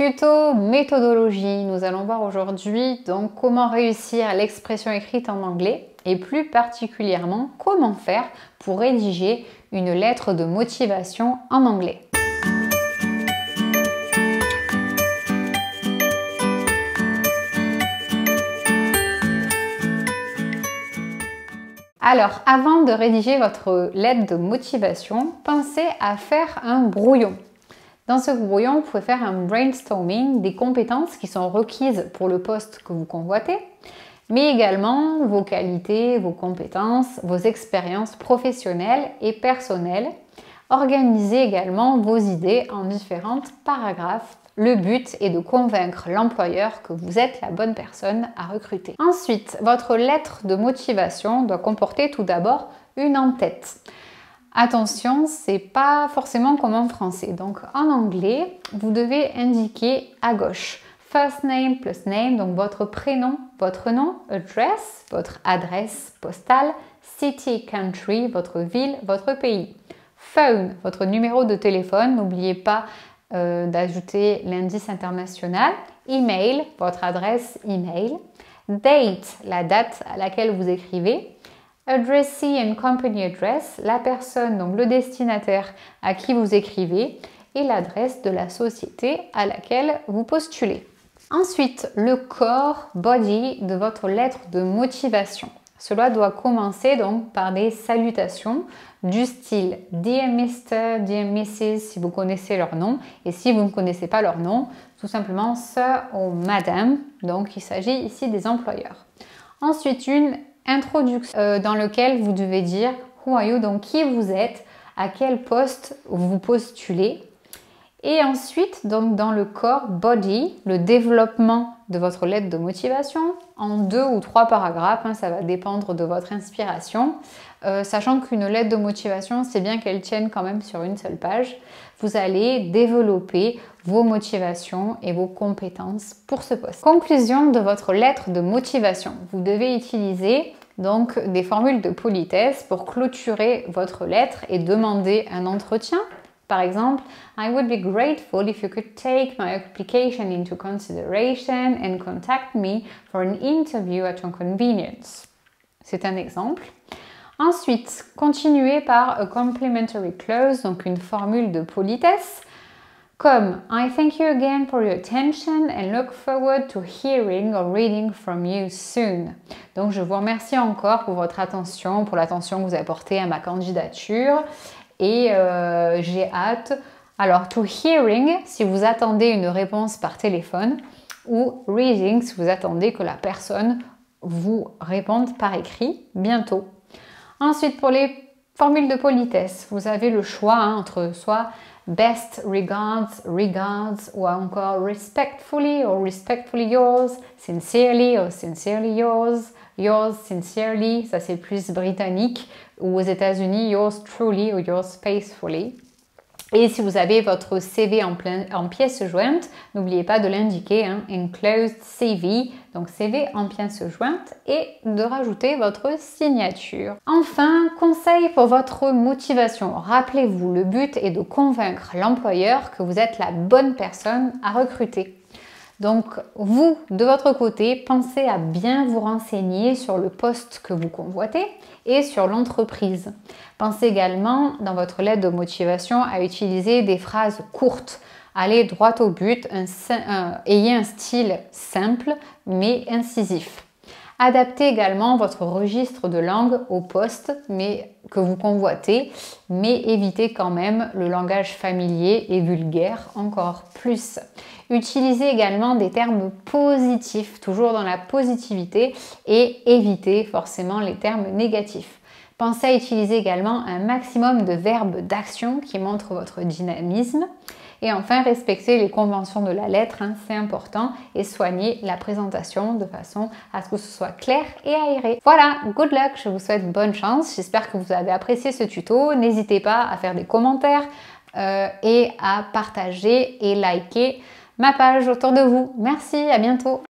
Tuto méthodologie, nous allons voir aujourd'hui donc comment réussir l'expression écrite en anglais et plus particulièrement comment faire pour rédiger une lettre de motivation en anglais. Alors, avant de rédiger votre lettre de motivation, pensez à faire un brouillon. Dans ce brouillon, vous pouvez faire un brainstorming des compétences qui sont requises pour le poste que vous convoitez, mais également vos qualités, vos compétences, vos expériences professionnelles et personnelles. Organisez également vos idées en différents paragraphes. Le but est de convaincre l'employeur que vous êtes la bonne personne à recruter. Ensuite, votre lettre de motivation doit comporter tout d'abord une en-tête. Attention, c'est pas forcément comme en français. Donc en anglais, vous devez indiquer à gauche first name plus name, donc votre prénom, votre nom, address, votre adresse postale, city, country, votre ville, votre pays. Phone, votre numéro de téléphone, n'oubliez pas d'ajouter l'indice international. Email, votre adresse email. Date, la date à laquelle vous écrivez. Addressee and company address, la personne, donc le destinataire à qui vous écrivez et l'adresse de la société à laquelle vous postulez. Ensuite, le corps, body de votre lettre de motivation. Cela doit commencer donc par des salutations du style Dear Mr, Dear Mrs si vous connaissez leur nom et si vous ne connaissez pas leur nom, tout simplement Sir ou Madame, donc il s'agit ici des employeurs. Ensuite, une introduction dans laquelle vous devez dire Who are you, donc qui vous êtes, à quel poste vous postulez. Et ensuite, donc dans le corps body, le développement de votre lettre de motivation en 2 ou 3 paragraphes, ça va dépendre de votre inspiration. Sachant qu'une lettre de motivation, c'est bien qu'elle tienne quand même sur une seule page. Vous allez développer vos motivations et vos compétences pour ce poste. Conclusion de votre lettre de motivation. Vous devez utiliser donc des formules de politesse pour clôturer votre lettre et demander un entretien. Par exemple, I would be grateful if you could take my application into consideration and contact me for an interview at your convenience. C'est un exemple. Ensuite, continuez par a complimentary clause, donc une formule de politesse, comme I thank you again for your attention and look forward to hearing or reading from you soon. Donc, je vous remercie encore pour votre attention, pour l'attention que vous avez portée à ma candidature. Et j'ai hâte. Alors, to hearing, si vous attendez une réponse par téléphone, ou reading, si vous attendez que la personne vous réponde par écrit bientôt. Ensuite, pour les formules de politesse, vous avez le choix entre soit best regards, regards, ou encore respectfully or respectfully yours, sincerely or sincerely yours, yours sincerely, ça c'est plus britannique, ou aux États-Unis, yours truly ou yours faithfully. Et si vous avez votre CV en pièce jointe, n'oubliez pas de l'indiquer, enclosed CV, donc CV en pièce jointe, et de rajouter votre signature. Enfin, conseil pour votre motivation. Rappelez-vous, le but est de convaincre l'employeur que vous êtes la bonne personne à recruter. Donc, vous, de votre côté, pensez à bien vous renseigner sur le poste que vous convoitez et sur l'entreprise. Pensez également, dans votre lettre de motivation, à utiliser des phrases courtes. Allez droit au but, ayez un style simple mais incisif. Adaptez également votre registre de langue au poste que vous convoitez, mais évitez quand même le langage familier et vulgaire encore plus. Utilisez également des termes positifs, toujours dans la positivité, et évitez forcément les termes négatifs. Pensez à utiliser également un maximum de verbes d'action qui montrent votre dynamisme. Et enfin, respectez les conventions de la lettre, c'est important, et soignez la présentation de façon à ce que ce soit clair et aéré. Voilà, good luck, je vous souhaite bonne chance. J'espère que vous avez apprécié ce tuto. N'hésitez pas à faire des commentaires et à partager et liker ma page autour de vous. Merci, à bientôt.